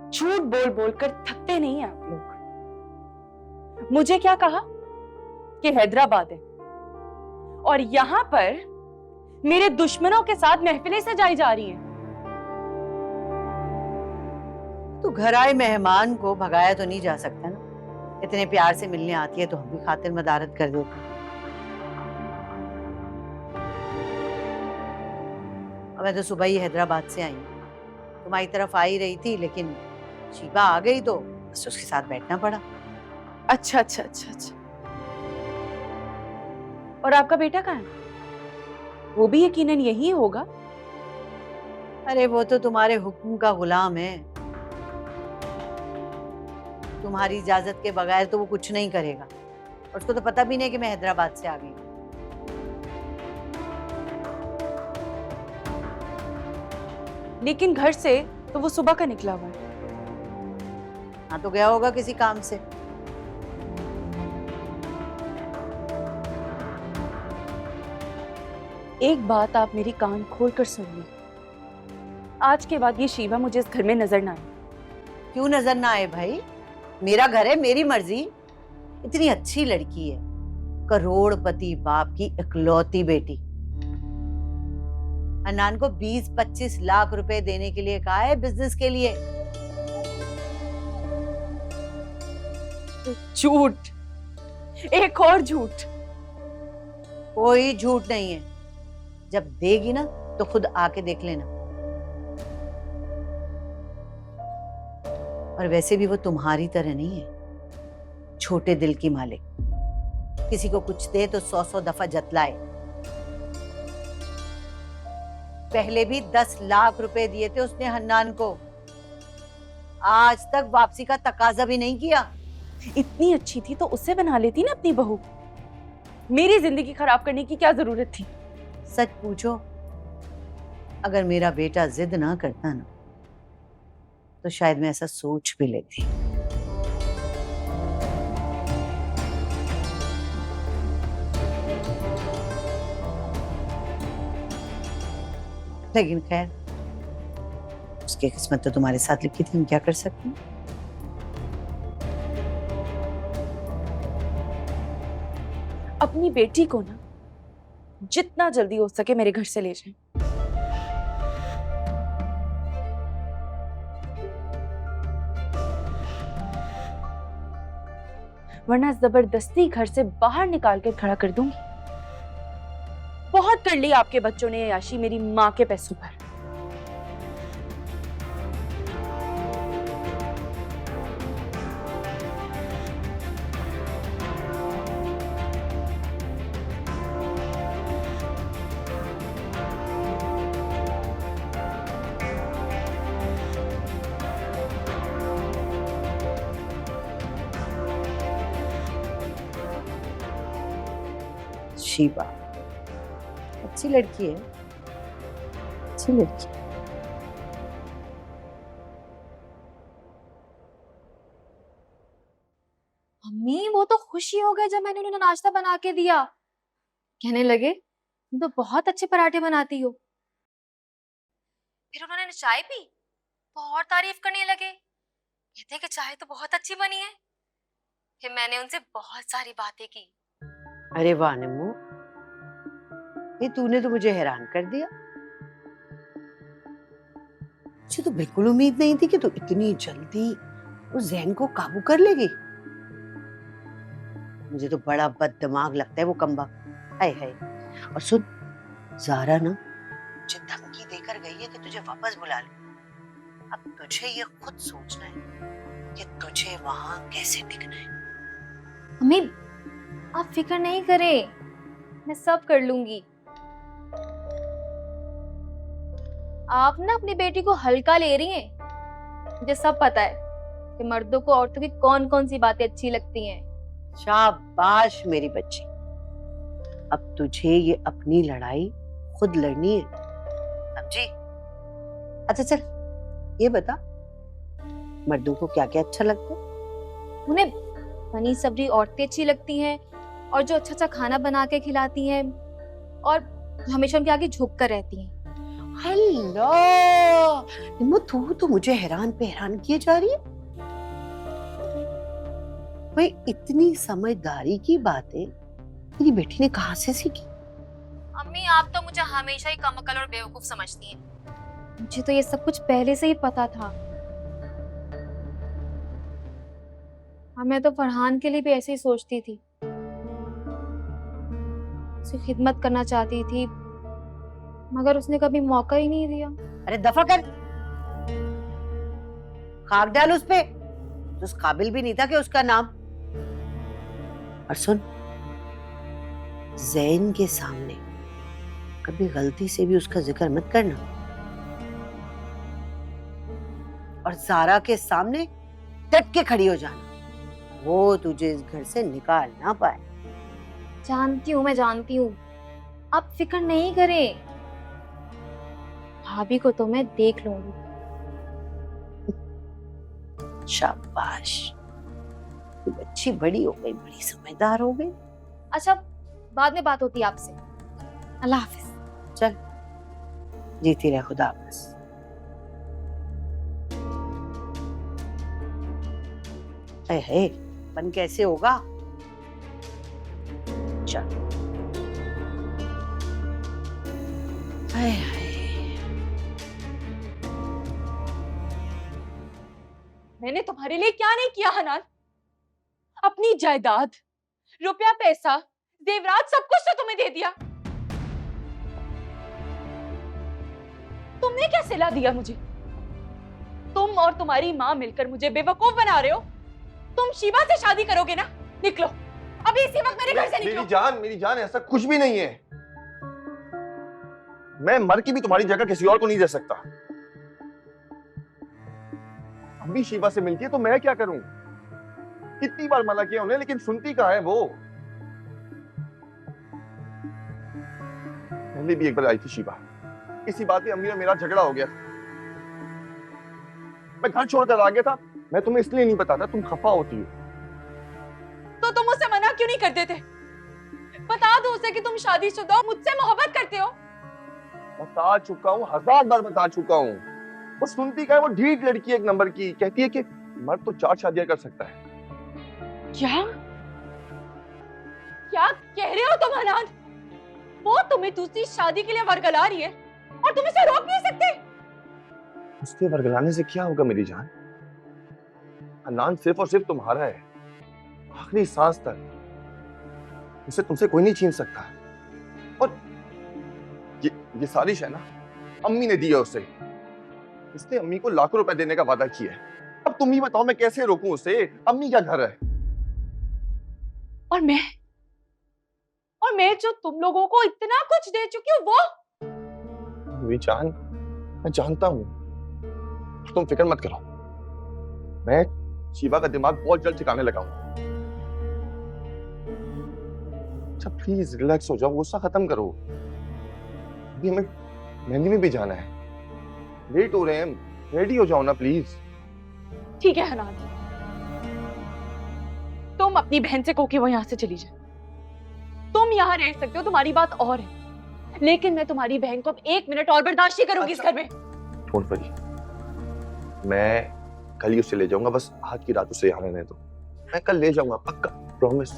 झूठ बोल बोल कर थकते नहीं हैं आप लोग। मुझे क्या कहा कि हैदराबाद है, और यहां पर मेरे दुश्मनों के साथ महफिलें सजाई जा रही हैं। तो घर आए मेहमान को भगाया तो नहीं जा सकता ना। इतने प्यार से मिलने आती है तो हम भी खातिर मदारत कर देते हैं। और मैं तो सुबह ही हैदराबाद से आई हूँ। तुम्हारी तरफ आ ही रही थी, लेकिन शीबा आ गई तो बस उसके साथ बैठना पड़ा। अच्छा अच्छा अच्छा अच्छा। और आपका बेटा कहाँ है? वो भी यकीनन यही होगा। अरे वो तो तुम्हारे हुक्म का गुलाम है। तुम्हारी इजाजत के बगैर तो वो कुछ नहीं करेगा, और उसको तो पता भी नहीं कि मैं हैदराबाद से आ गई। लेकिन घर से तो वो सुबह का निकला हुआ है। हाँ, तो गया होगा किसी काम से। एक बात आप मेरी कान खोल कर सुन ली, आज के बाद ये शीबा मुझे इस घर में नजर ना आए। क्यों नजर ना आए भाई? मेरा घर है, मेरी मर्जी। इतनी अच्छी लड़की है, करोड़पति बाप की इकलौती बेटी। अनान को 20-25 लाख रुपए देने के लिए कहा है, बिजनेस के लिए। झूठ, एक और झूठ। कोई झूठ नहीं है। जब देगी ना तो खुद आके देख लेना। और वैसे भी वो तुम्हारी तरह नहीं है, छोटे दिल की मालिक। किसी को कुछ दे तो 100-100 दफा जतलाए। पहले भी 10 लाख रुपए दिए थे उसने हन्नान को, आज तक वापसी का तकाजा भी नहीं किया। इतनी अच्छी थी तो उससे बना लेती ना अपनी बहू। मेरी जिंदगी खराब करने की क्या जरूरत थी? सच पूछो, अगर मेरा बेटा जिद ना करता ना तो शायद मैं ऐसा सोच भी लेती। लेकिन खैर, उसकी किस्मत तो तुम्हारे साथ लिखी थी, हम क्या कर सकते हैं। अपनी बेटी को ना जितना जल्दी हो सके मेरे घर से ले जाएं। वरना जबरदस्ती घर से बाहर निकाल कर खड़ा कर दूंगी। बहुत कर ली आपके बच्चों ने याशी मेरी माँ के पैसों पर। शीबा अच्छी लड़की है, अच्छी लड़की है। मम्मी वो तो खुशी हो गए जब मैंने उन्हें नाश्ता बना के दिया। कहने लगे तुम तो बहुत अच्छे पराठे बनाती हो। फिर उन्होंने चाय पी तो और तारीफ करने लगे, कहते कि चाय तो बहुत अच्छी बनी है। फिर मैंने उनसे बहुत सारी बातें की। अरे वाह निम्मू, ये तूने तो मुझे हैरान कर दिया। मुझे तो बिल्कुल उम्मीद नहीं थी कि तू इतनी जल्दी उस जहन को काबू कर लेगी। मुझे तो बड़ा बददिमाग लगता है वो कमबख्त। हाय हाय। और सुन, ज़ारा ना मुझे धमकी देकर गई है कि तुझे वापस बुला ले। अब तुझे ये खुद सोचना है कि तुझे वहां कैसे टिकना है। मम्मी आप फिक्र नहीं करें, मैं सब कर लूंगी। आप ना अपनी बेटी को हल्का ले रही हैं। मुझे सब पता है कि मर्दों को औरतों की कौन कौन सी बातें अच्छी लगती हैं। शाबाश मेरी बच्ची। अब तुझे ये अपनी लड़ाई खुद लड़नी है, समझी? अच्छा चल, ये बता, मर्दों को क्या क्या अच्छा लगता है? उन्हें बनी सब्जी औरतें अच्छी लगती हैं, और जो अच्छा अच्छा खाना बना के खिलाती हैं, और हमेशा उनके आगे झुक कर रहती हैं। अल्लाह, निम्मो तू तो मुझे हैरान पे हैरान किए जा रही है। भाई इतनी समझदारी की बातें तेरी बेटी ने कहाँ से सीखी? अम्मी आप तो मुझे हमेशा ही कमअकल और बेवकूफ समझती हैं। मुझे तो ये सब कुछ पहले से ही पता था। और मैं तो फरहान के लिए भी ऐसे ही सोचती थी, उसे खिदमत करना चाहती थी, मगर उसने कभी मौका ही नहीं दिया। अरे दफा कर, खाक डाल उस पे, तो उस काबिल भी नहीं था कि उसका नाम। और सुन, जैन के सामने कभी गलती से भी उसका जिक्र मत करना, और जारा के सामने डट के खड़ी हो जाना, वो तुझे इस घर से निकाल ना पाए। जानती हूँ, मैं जानती हूँ, आप फिक्र नहीं करें, भाभी को तो मैं देख लूंगी। शाबाश, तू अच्छी बड़ी हो गई, बड़ी समझदार हो गई। अच्छा, बाद में बात होती है आपसे। अल्लाह हाफिज। चल, जीती रहे, खुदा हाफिज। है बन कैसे होगा? चल। हाय हाय, मैंने तुम्हारे लिए क्या नहीं किया हनान? अपनी जायदाद, रुपया, पैसा, जेवरात, सब कुछ तो तुम्हें दे दिया। तुमने क्या सिला दिया मुझे? तुम और तुम्हारी माँ मिलकर मुझे बेवकूफ बना रहे हो। तुम शिवा से शादी करोगे ना? निकलो अभी इसी वक्त मेरे घर से निकलो। मेरी जान ऐसा कुछ भी नहीं है। मैं मर के भी तुम्हारी जगह किसी और को नहीं दे सकता। अभी शिवा से मिलती है तो मैं क्या करूं? कितनी बार मना किया उन्हें, लेकिन सुनती कहाँ है वो। पहले भी एक बार आई थी शिवा, इसी बात पे अम्मी और मेरा झगड़ा हो गया। मैं घर छोड़कर आ गया था। मैं तुम्हें इसलिए नहीं बताता, तुम खफा होती हो। तो तुम उसे मना क्यों नहीं करते थे? बता दो उसे कि तुम शादीशुदा हो, मुझसे मोहब्बत करते हो। बता चुका हूँ, 1000 बार बता चुका हूँ। वो सुनती क्या है? वो ढीठ लड़की एक नंबर की, कहती है कि मर्द तो 4 शादियां कर सकता है। क्या क्या कह रहे हो तुम हनान? वो तुम्हें दूसरी शादी के लिए वरगला रही है और तुम इसे रोक नहीं सकते। उसके वर्गलाने से क्या होगा मेरी जान? हनान सिर्फ और सिर्फ तुम्हारा है, आखिरी सांस तक उसे तुमसे कोई नहीं छीन सकता। और ये साजिश है ना, अम्मी ने दी है उसे। उसने अम्मी को लाखों रुपए देने का वादा किया है। अब तुम ही बताओ मैं कैसे रोकूं उसे? अम्मी क्या घर है? और मैं जो तुम लोगों को इतना कुछ दे चुकी हूँ, वो? मेरी जान, मैं जानता हूं, तुम फिक्र मत करो। मैं शिवा का दिमाग बहुत जल्द ठिकाने लगाऊंगा। अच्छा प्लीज रिलैक्स हो जाओ, गुस्सा खत्म करो। अभी हमें मेहंदी में भी जाना है, लेट हो रहे हैं हम। रेडी हो जाओ ना प्लीज। ठीक है हनान, तुम अपनी बहन से कहो कि वो यहाँ से चली जाए। तुम यहाँ रह सकते हो, तुम्हारी बात और है, लेकिन मैं तुम्हारी बहन को अब 1 मिनट और बर्दाश्त नहीं करूंगी इस घर में। डोंट वरी, मैं कल ही उसे ले जाऊंगा। बस आज की रात उसे यहाँ रहने दो। मैं कल ले जाऊंगा पक्का, प्रॉमिस।